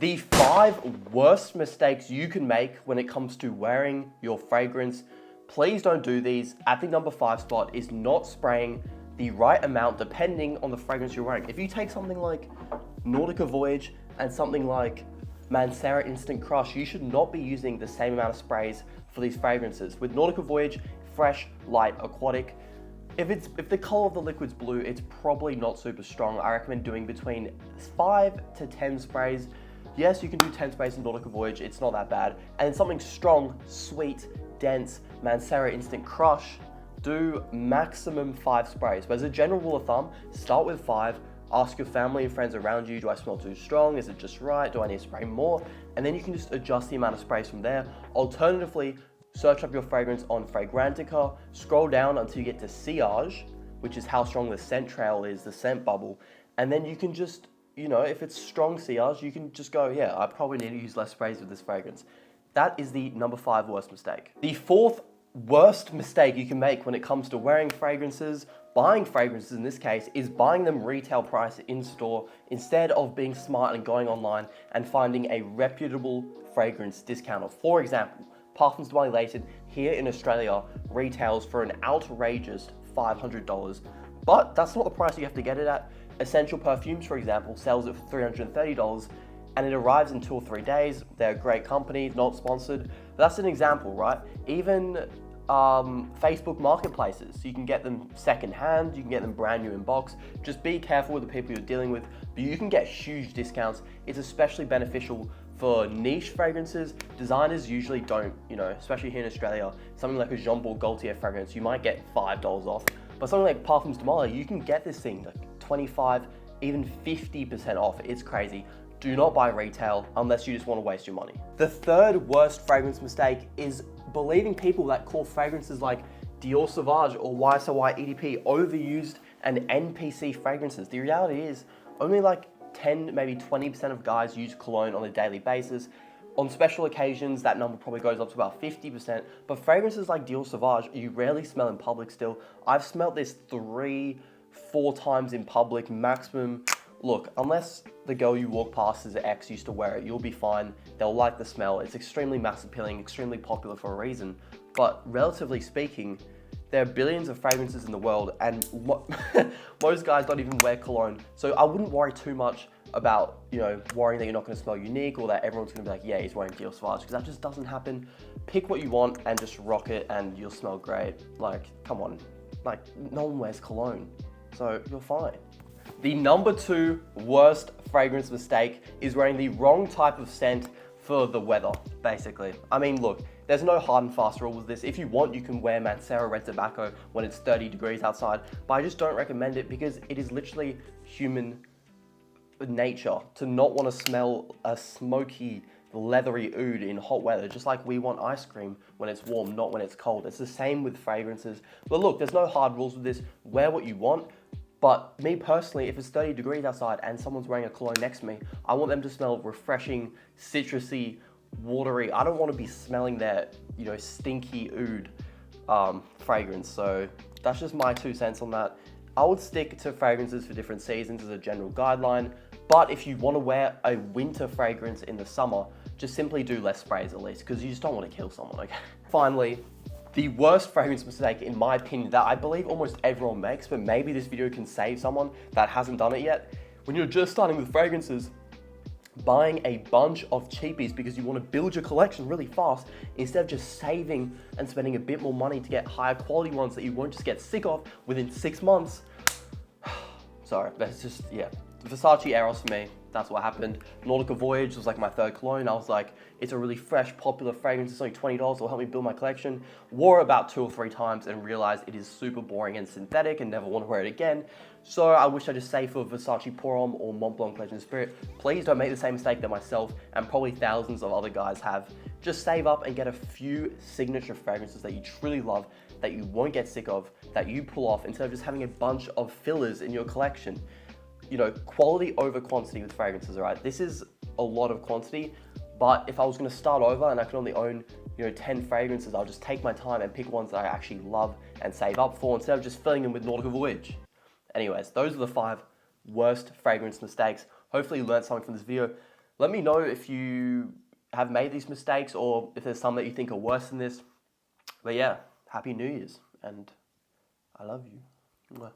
The 5 worst mistakes you can make when it comes to wearing your fragrance. Please don't do these. At the number 5 spot is not spraying the right amount depending on the fragrance you're wearing. If you take something like Nautica Voyage and something like Mancera Instant Crush, you should not be using the same amount of sprays for these fragrances. With Nautica Voyage, fresh, light, aquatic. If the color of the liquid's blue, it's probably not super strong. I recommend doing between 5 to 10 sprays. Yes, you can do 10 sprays in Nautica Voyage, it's not that bad. And then something strong, sweet, dense, Mancera Instant Crush, do maximum 5 sprays. But as a general rule of thumb, start with 5, ask your family and friends around you, do I smell too strong? Is it just right? Do I need to spray more? And then you can just adjust the amount of sprays from there. Alternatively, search up your fragrance on Fragrantica, scroll down until you get to Sillage, which is how strong the scent trail is, the scent bubble. And then you can just, if it's strong Sillage, you can just go, yeah, I probably need to use less sprays with this fragrance. That is the number 5 worst mistake. The 4th worst mistake you can make when it comes to wearing fragrances, buying fragrances in this case, is buying them retail price in store instead of being smart and going online and finding a reputable fragrance discounter. For example, Parfums de Marly here in Australia retails for an outrageous $500, but that's not the price you have to get it at. Essential Perfumes, for example, sells it for $330 and it arrives in 2 or 3 days. They're a great company, not sponsored. That's an example, right? Even Facebook marketplaces, you can get them secondhand, you can get them brand new in box. Just be careful with the people you're dealing with, but you can get huge discounts. It's especially beneficial for niche fragrances. Designers usually don't, especially here in Australia, something like a Jean Paul Gaultier fragrance, you might get $5 off. But something like Parfums de Marly, you can get this thing like 25, even 50% off. It's crazy. Do not buy retail unless you just want to waste your money. The 3rd worst fragrance mistake is believing people that call fragrances like Dior Sauvage or YSL EDP overused and NPC fragrances. The reality is only like 10, maybe 20% of guys use cologne on a daily basis. On special occasions, that number probably goes up to about 50%, but fragrances like Dior Sauvage, you rarely smell in public still. I've smelled this 3-4 times in public maximum. Look, unless the girl you walk past as an ex used to wear it, you'll be fine. They'll like the smell. It's extremely mass appealing, extremely popular for a reason. But relatively speaking, there are billions of fragrances in the world and most guys don't even wear cologne. So I wouldn't worry too much about, worrying that you're not gonna smell unique or that everyone's gonna be like, yeah, he's wearing Dior Sauvage, because that just doesn't happen. Pick what you want and just rock it and you'll smell great. Like, come on. Like, no one wears cologne, so you're fine. The number 2 worst fragrance mistake is wearing the wrong type of scent for the weather, basically. I mean, look, there's no hard and fast rule with this. If you want, you can wear Mancera Red Tobacco when it's 30 degrees outside, but I just don't recommend it because it is literally human nature to not want to smell a smoky, leathery oud in hot weather, just like we want ice cream when it's warm, not when it's cold. It's the same with fragrances. But look, there's no hard rules with this. Wear what you want. But me personally, if it's 30 degrees outside and someone's wearing a cologne next to me, I want them to smell refreshing, citrusy, watery. I don't want to be smelling their, stinky oud fragrance. So that's just my 2 cents on that. I would stick to fragrances for different seasons as a general guideline. But if you want to wear a winter fragrance in the summer, just simply do less sprays at least, because you just don't want to kill someone, okay? Finally, the worst fragrance mistake, in my opinion, that I believe almost everyone makes, but maybe this video can save someone that hasn't done it yet. When you're just starting with fragrances, buying a bunch of cheapies because you want to build your collection really fast instead of just saving and spending a bit more money to get higher quality ones that you won't just get sick of within 6 months. Sorry, that's just, Versace Eros for me, that's what happened. Nautica Voyage was like my 3rd cologne. I was like, it's a really fresh, popular fragrance. It's only $20. It'll help me build my collection. Wore it about 2 or 3 times and realized it is super boring and synthetic and never want to wear it again. So I wish I just saved for Versace Pour Homme or Mont Blanc Legend Spirit. Please don't make the same mistake that myself and probably thousands of other guys have. Just save up and get a few signature fragrances that you truly love, that you won't get sick of, that you pull off instead of just having a bunch of fillers in your collection. Quality over quantity with fragrances, all right? This is a lot of quantity, but if I was gonna start over and I could only own, 10 fragrances, I'll just take my time and pick ones that I actually love and save up for instead of just filling them with Nautica Voyage. Anyways, those are the 5 worst fragrance mistakes. Hopefully you learned something from this video. Let me know if you have made these mistakes or if there's some that you think are worse than this. But yeah, Happy New Year's, and I love you. Mwah.